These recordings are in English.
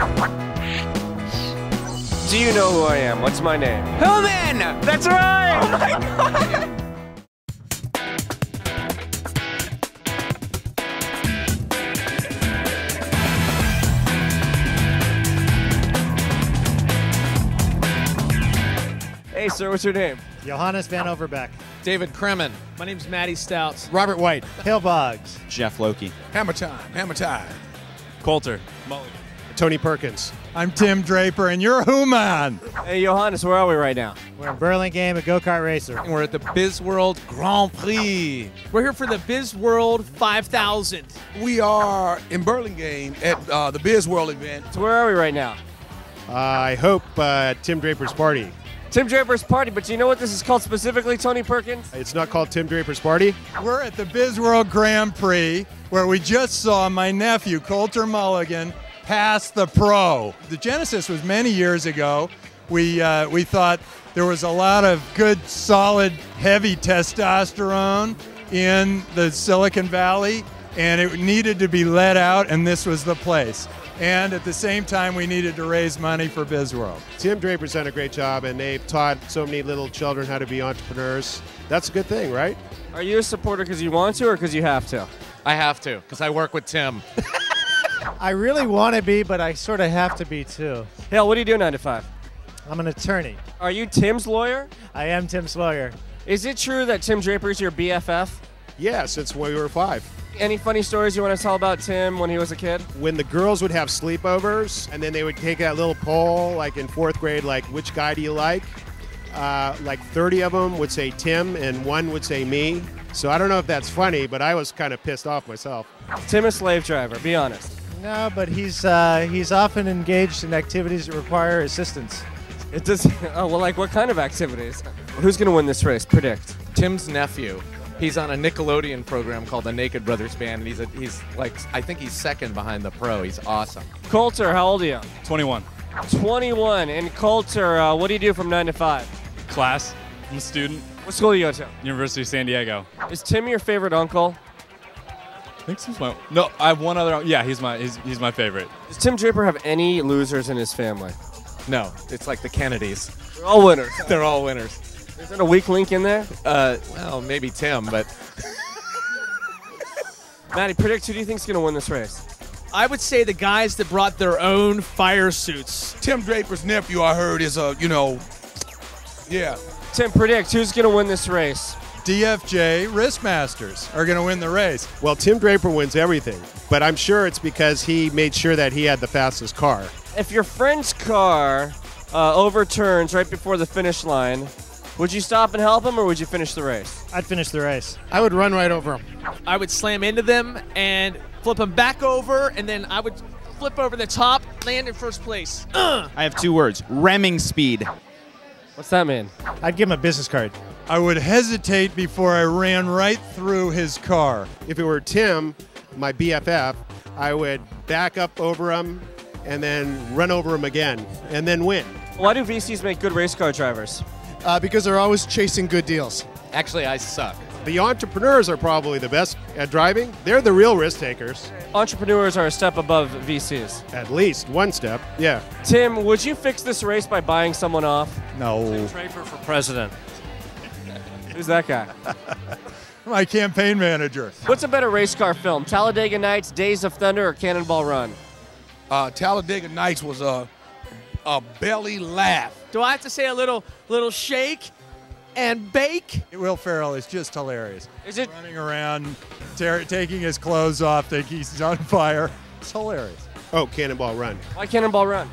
Do you know who I am? What's my name? Hillman! That's right! Oh my God! Hey, sir, what's your name? Johannes Van Overbeck. David Kremen. My name's Matty Stouts. Robert White. Hillbogs. Jeff Loki. Hammer time, hammer time. Coulter Mulligan. Tony Perkins. I'm Tim Draper, and you're who, man? Hey, Johannes, where are we right now? We're in Burlingame, a go-kart racer. And we're at the BizWorld Grand Prix. We're here for the BizWorld 5000. We are in Burlingame at the BizWorld event. So where are we right now? I hope Tim Draper's party. Tim Draper's party, but do you know what this is called specifically, Tony Perkins? It's not called Tim Draper's party. We're at the BizWorld Grand Prix, where we just saw my nephew, Coulter Mulligan, pass the pro. The genesis was many years ago. We thought there was a lot of good, solid, heavy testosterone in the Silicon Valley, and it needed to be let out, and this was the place. And at the same time, we needed to raise money for BizWorld. Tim Draper's done a great job, and they've taught so many little children how to be entrepreneurs. That's a good thing, right? Are you a supporter because you want to or because you have to? I have to, because I work with Tim. I really want to be, but I sort of have to be too. Hale, what do you do 9 to 5? I'm an attorney. Are you Tim's lawyer? I am Tim's lawyer. Is it true that Tim Draper's your BFF? Yeah, since we were 5. Any funny stories you want to tell about Tim when he was a kid? When the girls would have sleepovers, and then they would take that little poll, like in 4th grade, like, which guy do you like? Like 30 of them would say Tim, and 1 would say me. So I don't know if that's funny, but I was kind of pissed off myself. Tim, a slave driver, be honest. No, but he's often engaged in activities that require assistance. It does. Oh, well, like what kind of activities? Who's going to win this race? Predict. Tim's nephew. He's on a Nickelodeon program called the Naked Brothers Band, and he's like, I think he's second behind the pro. He's awesome. Coulter, how old are you? 21. 21. And Coulter, what do you do from 9 to 5? Class. I'm a student. What school do you go to? University of San Diego. Is Tim your favorite uncle? I think he's my. No, I have one other. Yeah, he's my favorite. Does Tim Draper have any losers in his family? No, it's like the Kennedys. They're all winners. They're all winners. Is there a weak link in there? Well, maybe Tim, but Matty, predict who do you think's going to win this race? I would say the guys that brought their own fire suits. Tim Draper's nephew, I heard, is yeah. Tim, predict who's going to win this race? DFJ Wristmasters are going to win the race. Well, Tim Draper wins everything, but I'm sure it's because he made sure that he had the fastest car. If your friend's car overturns right before the finish line, would you stop and help him, or would you finish the race? I'd finish the race. I would run right over him. I would slam into them and flip them back over, and then I would flip over the top, land in first place. I have 2 words: ramming speed. What's that mean? I'd give him a business card. I would hesitate before I ran right through his car. If it were Tim, my BFF, I would back up over him and then run over him again and then win. Why do VCs make good race car drivers? Because they're always chasing good deals. actually I suck. The entrepreneurs are probably the best at driving. They're the real risk takers. Entrepreneurs are a step above VCs. At least one step, yeah. Tim, would you fix this race by buying someone off? No. Draper for president. Who's that guy? My campaign manager. What's a better race car film, Talladega Nights, Days of Thunder, or Cannonball Run? Talladega Nights was a belly laugh. Do I have to say a little shake and bake? Will Ferrell is just hilarious. Is it running around, taking his clothes off, thinking he's on fire? It's hilarious. Oh, Cannonball Run. Why Cannonball Run?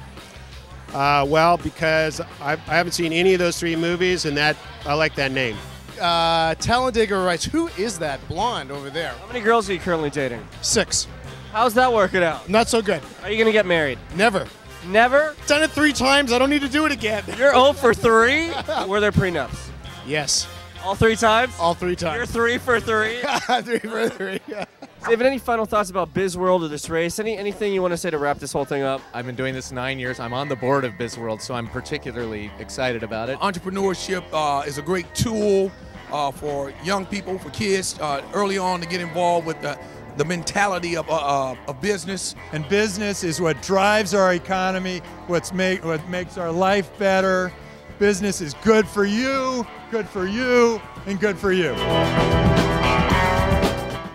Well, because I haven't seen any of those three movies, and I like that name. Talladega Nights. Who is that blonde over there? How many girls are you currently dating? 6. How's that working out? Not so good. Are you going to get married? Never. Never? Done it 3 times. I don't need to do it again. You're 0 for 3? Were there prenups? Yes. All 3 times? All 3 times. You're 3 for 3? 3 for 3. Yeah. David, any final thoughts about BizWorld or this race? Anything you want to say to wrap this whole thing up? I've been doing this 9 years. I'm on the board of BizWorld, so I'm particularly excited about it. Entrepreneurship is a great tool for young people, for kids early on to get involved with the mentality of business. And business is what drives our economy, what makes our life better. Business is good for you, and good for you.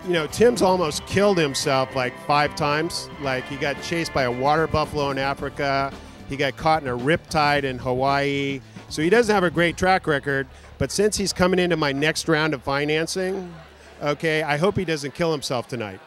You know, Tim's almost killed himself like 5 times. Like, he got chased by a water buffalo in Africa. He got caught in a riptide in Hawaii. So he doesn't have a great track record. But since he's coming into my next round of financing, okay, I hope he doesn't kill himself tonight.